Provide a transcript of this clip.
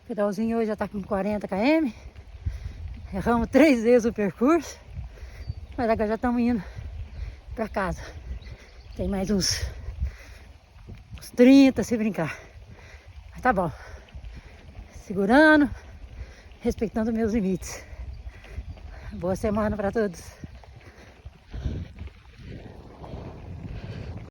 O pedalzinho hoje já tá com 40 km. Erramos 3 vezes o percurso. Mas agora já estamos indo pra casa. Tem mais uns 30 se brincar. Mas tá bom. Segurando, respeitando meus limites. Boa semana pra todos.